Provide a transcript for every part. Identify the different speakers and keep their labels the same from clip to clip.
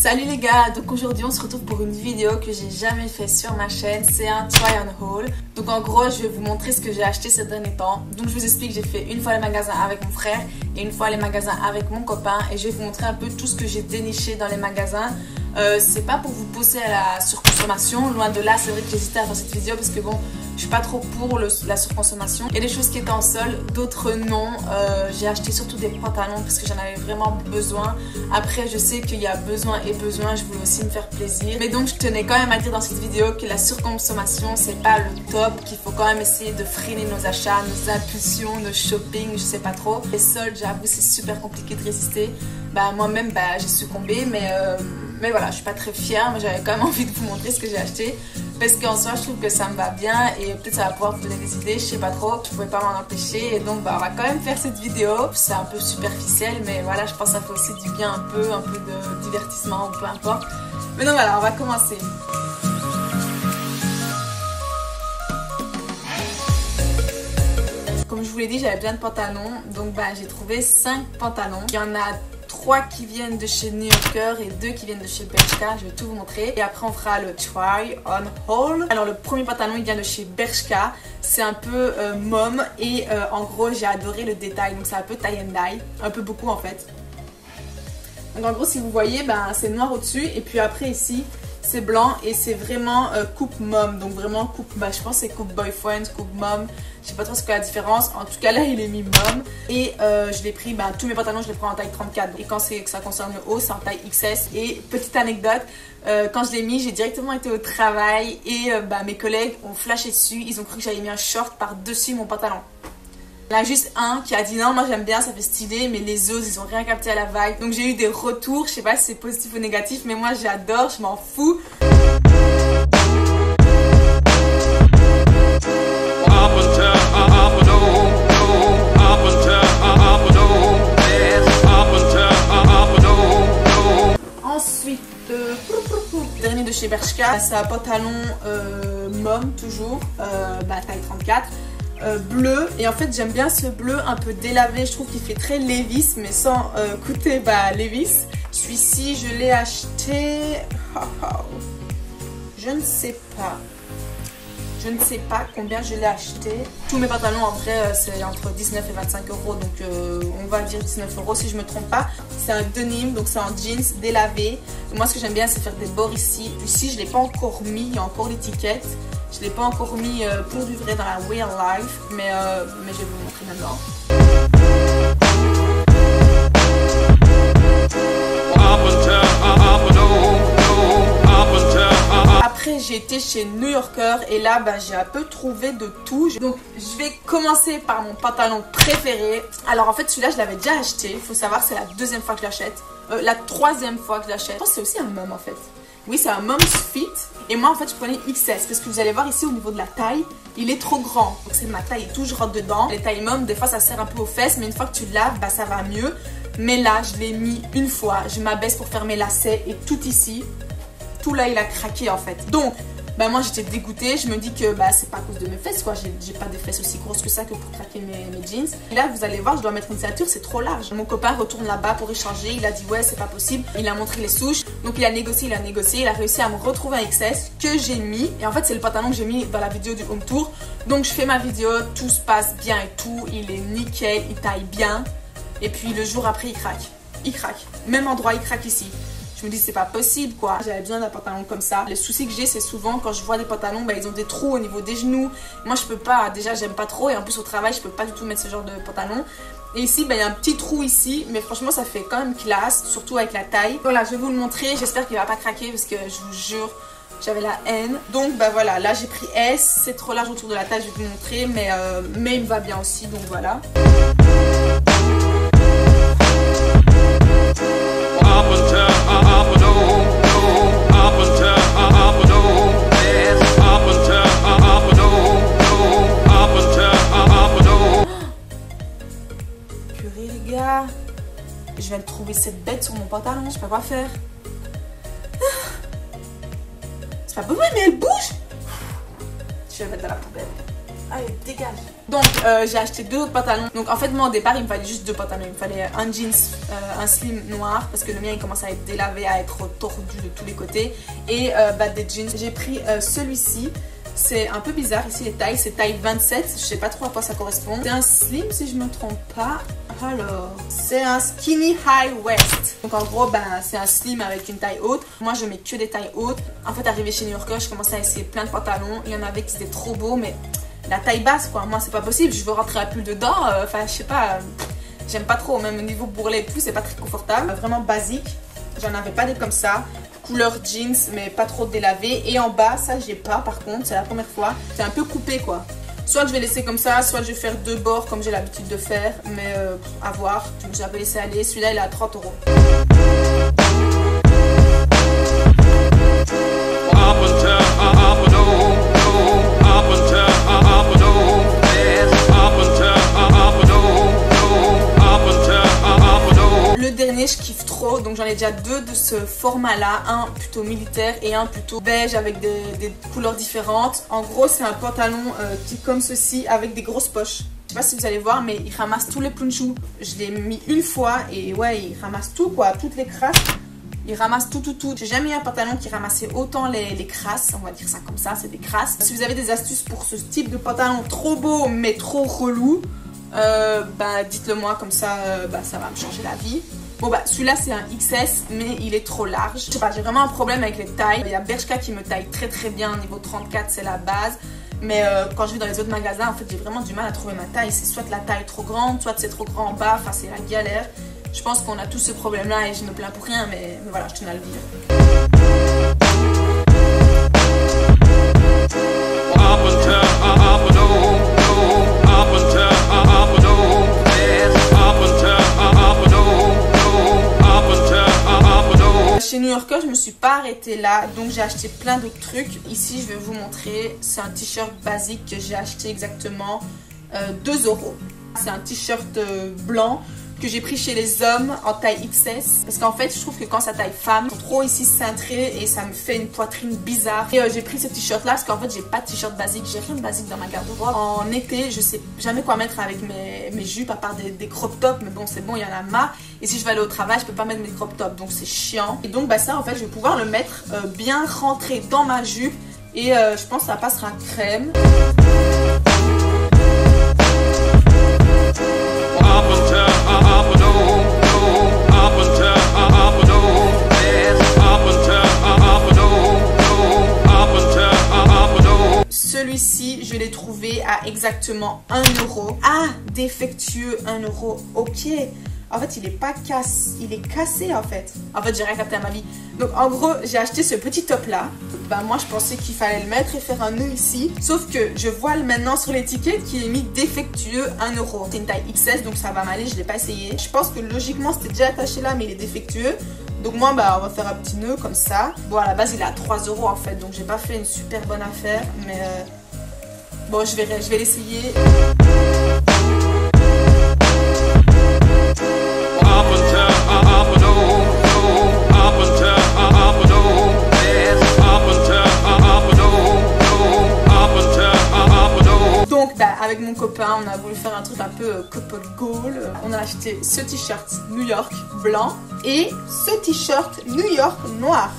Speaker 1: Salut les gars, donc aujourd'hui on se retrouve pour une vidéo que j'ai jamais fait sur ma chaîne, c'est un try on haul. Donc en gros je vais vous montrer ce que j'ai acheté ces derniers temps. Donc je vous explique, j'ai fait une fois les magasins avec mon frère et une fois les magasins avec mon copain. Et je vais vous montrer un peu tout ce que j'ai déniché dans les magasins. C'est pas pour vous pousser à la surconsommation, loin de là. C'est vrai que j'hésitais à faire cette vidéo parce que bon, je suis pas trop pour la surconsommation. Il y a des choses qui étaient en solde, d'autres non. J'ai acheté surtout des pantalons parce que j'en avais vraiment besoin. Après je sais qu'il y a besoin et besoin, je voulais aussi me faire plaisir. Mais donc je tenais quand même à dire dans cette vidéo que la surconsommation c'est pas le top, qu'il faut quand même essayer de freiner nos achats, nos impulsions, nos shopping, je sais pas trop. Les soldes, j'avoue, c'est super compliqué de résister. Bah moi-même j'ai succombé, mais voilà, je suis pas très fière, mais j'avais quand même envie de vous montrer ce que j'ai acheté parce qu'en soi je trouve que ça me va bien et peut-être ça va pouvoir vous donner des idées, je sais pas trop, je pouvais pas m'en empêcher. Et donc on va quand même faire cette vidéo. C'est un peu superficiel, mais voilà, je pense que ça fait aussi du bien, un peu de divertissement ou peu importe. Mais donc voilà, on va commencer. Comme je vous l'ai dit, j'avais besoin de pantalons, donc j'ai trouvé 5 pantalons. Il y en a 3 qui viennent de chez New Yorker et 2 qui viennent de chez Bershka. Je vais tout vous montrer et après on fera le try on haul. Alors le premier pantalon il vient de chez Bershka, c'est un peu mom et en gros j'ai adoré le détail, donc c'est un peu tie and dye, un peu beaucoup en fait. Donc en gros si vous voyez c'est noir au dessus et puis après ici c'est blanc et c'est vraiment coupe mom, donc vraiment coupe, je pense que c'est coupe boyfriend, coupe mom, je sais pas trop ce que la différence, en tout cas là il est mis mom. Et je l'ai pris, tous mes pantalons je les prends en taille 34 et quand ça concerne le haut c'est en taille XS. Et petite anecdote, quand je l'ai mis j'ai directement été au travail et mes collègues ont flashé dessus, ils ont cru que j'avais mis un short par dessus mon pantalon. Il y en a juste un qui a dit non, moi j'aime bien, ça fait stylé, mais les autres ils ont rien capté à la vague. Donc j'ai eu des retours, je sais pas si c'est positif ou négatif, mais moi j'adore, je m'en fous. Ensuite, dernier de chez Bershka, c'est un pantalon mom toujours, taille 34. Bleu, et en fait j'aime bien ce bleu un peu délavé, je trouve qu'il fait très Levi's mais sans coûter Levi's. Celui-ci je l'ai acheté, je ne sais pas combien je l'ai acheté. Tous mes pantalons en vrai c'est entre 19 et 25 euros, donc on va dire 19 euros si je me trompe pas. C'est un denim, donc c'est en jeans délavé. Moi ce que j'aime bien c'est faire des bords ici. Ici je l'ai pas encore mis, il y a encore l'étiquette. Je ne l'ai pas encore mis pour du vrai dans la real life, mais je vais vous montrer maintenant. Après j'ai été chez New Yorker et là j'ai un peu trouvé de tout. Donc je vais commencer par mon pantalon préféré. Alors en fait celui-là je l'avais déjà acheté, il faut savoir c'est la deuxième fois que je l'achète. La troisième fois que je l'achète. Je pense que c'est aussi un mom en fait. Oui, c'est un mom's fit. Et moi, en fait, je prenais XS. Parce que vous allez voir ici, au niveau de la taille, il est trop grand. Donc, c'est ma taille et tout, je rentre dedans. Les tailles mom, des fois, ça sert un peu aux fesses. Mais une fois que tu laves, ça va mieux. Mais là, je l'ai mis une fois. Je m'abaisse pour faire mes lacets. Et tout ici, tout là, il a craqué, en fait. Donc, moi, j'étais dégoûtée. Je me dis que c'est pas à cause de mes fesses, quoi. J'ai pas des fesses aussi grosses que ça que pour craquer mes jeans. Et là, vous allez voir, je dois mettre une ceinture, c'est trop large. Mon copain retourne là-bas pour échanger. Il a dit, ouais, c'est pas possible. Il a montré les souches. Donc, il a négocié. Il a réussi à me retrouver un XS que j'ai mis. Et en fait, c'est le pantalon que j'ai mis dans la vidéo du home tour. Donc, je fais ma vidéo. Tout se passe bien et tout. Il est nickel. Il taille bien. Et puis, le jour après, il craque. Il craque. Même endroit, il craque ici. Je me dis c'est pas possible quoi, j'avais besoin d'un pantalon comme ça. Les soucis que j'ai c'est souvent quand je vois des pantalons, ils ont des trous au niveau des genoux. Moi je peux pas, déjà j'aime pas trop et en plus au travail je peux pas du tout mettre ce genre de pantalon. Et ici il y a un petit trou ici, mais franchement ça fait quand même classe, surtout avec la taille. Voilà, je vais vous le montrer, j'espère qu'il va pas craquer parce que je vous jure j'avais la haine. Donc voilà, là j'ai pris S, c'est trop large autour de la taille, je vais vous montrer, mais il me va bien aussi, donc voilà. Purée les gars, je viens de trouver cette bête sur mon pantalon, je sais pas quoi faire. C'est pas possible mais elle bouge. Je vais la mettre dans la poubelle. Allez, dégage. Donc j'ai acheté 2 autres pantalons. Donc en fait moi au départ il me fallait juste 2 pantalons. Il me fallait un jeans, un slim noir parce que le mien il commence à être délavé, à être tordu de tous les côtés. Et des jeans. J'ai pris celui-ci. C'est un peu bizarre ici les tailles, c'est taille 27, je sais pas trop à quoi ça correspond. C'est un slim si je me trompe pas. Alors, c'est un skinny high waist. Donc en gros, c'est un slim avec une taille haute. Moi je mets que des tailles hautes. En fait arrivé chez New Yorker, je commençais à essayer plein de pantalons. Il y en avait qui étaient trop beaux mais la taille basse quoi, moi c'est pas possible. Je veux rentrer à pull dedans, enfin je sais pas, j'aime pas trop. Même au niveau bourrelet et tout, c'est pas très confortable. Vraiment basique, j'en avais pas des comme ça. Couleur jeans mais pas trop délavé. Et en bas ça j'ai pas par contre, c'est la première fois. C'est un peu coupé quoi. Soit je vais laisser comme ça, soit je vais faire 2 bords comme j'ai l'habitude de faire. Mais à voir, donc j'avais laissé aller. Celui-là il est à 30 €. Le dernier je kiffe trop, donc j'en ai déjà 2 de ce format là, un plutôt militaire et un plutôt beige avec des couleurs différentes. En gros c'est un pantalon qui est comme ceci avec des grosses poches. Je sais pas si vous allez voir mais il ramasse tous les punchous. Je l'ai mis une fois et ouais il ramasse tout quoi, toutes les crasses. Il ramasse tout. J'ai jamais eu un pantalon qui ramassait autant les crasses, on va dire ça comme ça, c'est des crasses. Si vous avez des astuces pour ce type de pantalon trop beau mais trop relou, dites-le moi comme ça, ça va me changer la vie. Bon celui-là c'est un XS mais il est trop large. Je sais pas, j'ai vraiment un problème avec les tailles. Il y a Bershka qui me taille très bien, niveau 34 c'est la base. Mais quand je vais dans les autres magasins en fait j'ai vraiment du mal à trouver ma taille. C'est soit la taille trop grande, soit c'est trop grand en bas, enfin c'est la galère. Je pense qu'on a tous ce problème là et je me plains pour rien mais voilà je tenais à le dire. Chez New Yorker, je me suis pas arrêtée là, donc j'ai acheté plein d'autres trucs. Ici, je vais vous montrer. C'est un t-shirt basique que j'ai acheté exactement 2 €. C'est un t-shirt blanc que j'ai pris chez les hommes en taille XS. Parce qu'en fait, je trouve que quand ça taille femme, c'est trop ici cintré et ça me fait une poitrine bizarre. Et j'ai pris ce t-shirt là parce qu'en fait, j'ai pas de t-shirt basique. J'ai rien de basique dans ma garde-robe. En été, je sais jamais quoi mettre avec mes jupes à part des crop tops. Mais bon, c'est bon, il y en a marre. Et si je vais aller au travail, je peux pas mettre mes crop tops. Donc c'est chiant. Et donc ça, en fait, je vais pouvoir le mettre bien rentré dans ma jupe. Et je pense que ça passera crème. Celui-ci, je l'ai trouvé à exactement 1 €. Ah, défectueux, 1 €. Ok. En fait, il est pas cassé, il est cassé en fait. En fait, j'ai rien capté à ma vie. Donc, en gros, j'ai acheté ce petit top là. Moi, je pensais qu'il fallait le mettre et faire un nœud ici. Sauf que je vois maintenant sur l'étiquette qu'il est mis défectueux 1 €. C'est une taille XS, donc ça va m'aller. Je l'ai pas essayé. Je pense que logiquement, c'était déjà attaché là, mais il est défectueux. Donc moi, on va faire un petit nœud comme ça. Bon, à la base, il est à 3 € en fait. Donc, j'ai pas fait une super bonne affaire. Mais bon, je vais l'essayer. Donc avec mon copain on a voulu faire un truc un peu couple goal. On a acheté ce t-shirt New York blanc et ce t-shirt New York noir.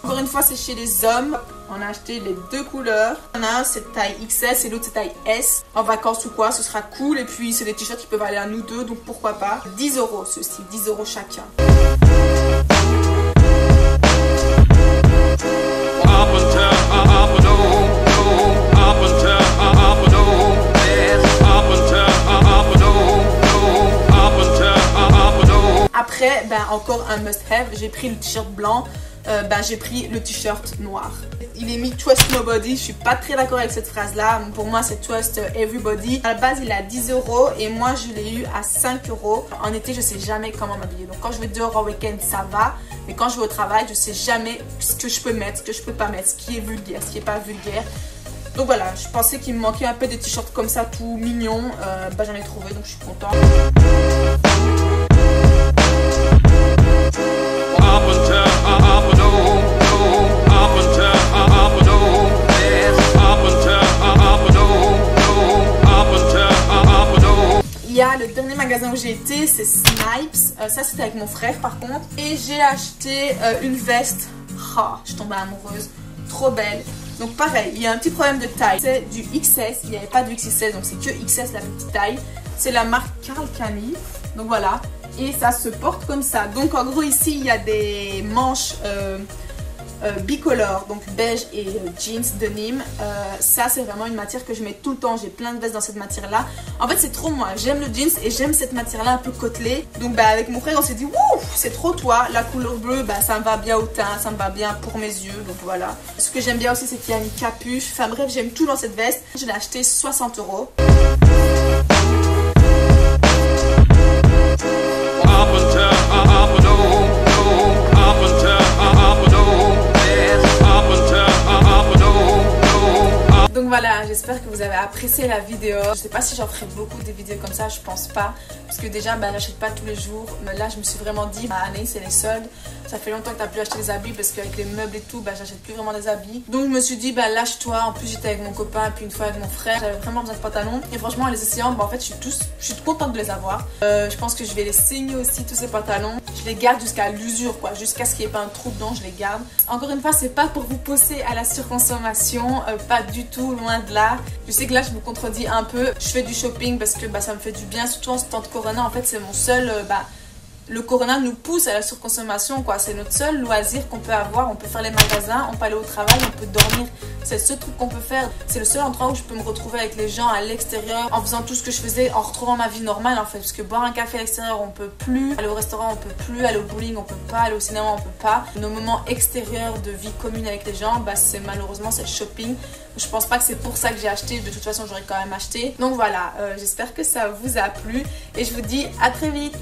Speaker 1: Encore une fois c'est chez les hommes. On a acheté les 2 couleurs. Il y en a un c'est taille XS et l'autre c'est taille S. En vacances ou quoi, ce sera cool. Et puis c'est des t-shirts qui peuvent aller à nous deux, donc pourquoi pas. 10 € ceux-ci, 10 € chacun. Après, encore un must-have, j'ai pris le t-shirt blanc. J'ai pris le t-shirt noir. Il est mis Trust Nobody. Je suis pas très d'accord avec cette phrase là. Pour moi c'est Trust Everybody. À la base il est à 10 € et moi je l'ai eu à 5 €. En été je sais jamais comment m'habiller. Donc quand je vais dehors en week-end ça va. Mais quand je vais au travail je sais jamais ce que je peux mettre, ce que je peux pas mettre, ce qui est vulgaire, ce qui est pas vulgaire. Donc voilà, je pensais qu'il me manquait un peu des t-shirts comme ça tout mignons. J'en ai trouvé donc je suis contente. magasin où j'ai été, c'est Snipes. Ça, c'était avec mon frère par contre. Et j'ai acheté une veste. Oh, je suis tombée amoureuse. Trop belle. Donc pareil, il y a un petit problème de taille. C'est du XS, il n'y avait pas de XXL, donc c'est que XS la petite taille. C'est la marque Karl Kani. Donc voilà. Et ça se porte comme ça. Donc en gros ici, il y a des manches bicolore, donc beige et jeans de Nîmes. Ça c'est vraiment une matière que je mets tout le temps. J'ai plein de vestes dans cette matière là. En fait c'est trop moi, j'aime le jeans et j'aime cette matière là un peu côtelée. Donc bah avec mon frère on s'est dit wouh, c'est trop toi. La couleur bleue bah ça me va bien au teint, ça me va bien pour mes yeux. Donc voilà. Ce que j'aime bien aussi c'est qu'il y a une capuche. Enfin bref, j'aime tout dans cette veste. Je l'ai acheté 60 €. Donc voilà, j'espère que vous avez apprécié la vidéo. Je sais pas si j'en ferai beaucoup des vidéos comme ça, je pense pas. Parce que déjà, bah, j'achète pas tous les jours. Mais là, je me suis vraiment dit, bah Anaïs, c'est les soldes. Ça fait longtemps que t'as plus acheté des habits parce qu'avec les meubles et tout, bah j'achète plus vraiment des habits. Donc je me suis dit, bah lâche-toi. En plus, j'étais avec mon copain et puis une fois avec mon frère. J'avais vraiment besoin de pantalons. Et franchement, en les essayant, bah en fait, je suis contente de les avoir. Je pense que je vais les saigner aussi, tous ces pantalons. Je les garde jusqu'à l'usure, quoi. Jusqu'à ce qu'il n'y ait pas un trou dedans, je les garde. Encore une fois, c'est pas pour vous pousser à la surconsommation. Pas du tout, loin de là. Je sais que là, je me contredis un peu. Je fais du shopping parce que bah, ça me fait du bien. Surtout en ce temps de corona, en fait, c'est mon seul... le corona nous pousse à la surconsommation, quoi. C'est notre seul loisir qu'on peut avoir. On peut faire les magasins, on peut aller au travail, on peut dormir. C'est le seul truc qu'on peut faire. C'est le seul endroit où je peux me retrouver avec les gens à l'extérieur en faisant tout ce que je faisais, en retrouvant ma vie normale en fait. Parce que boire un café à l'extérieur, on peut plus. Aller au restaurant, on peut plus. Aller au bowling, on peut pas. Aller au cinéma, on peut pas. Nos moments extérieurs de vie commune avec les gens, bah c'est malheureusement c'est le shopping. Je pense pas que c'est pour ça que j'ai acheté. De toute façon, j'aurais quand même acheté. Donc voilà, j'espère que ça vous a plu. Et je vous dis à très vite.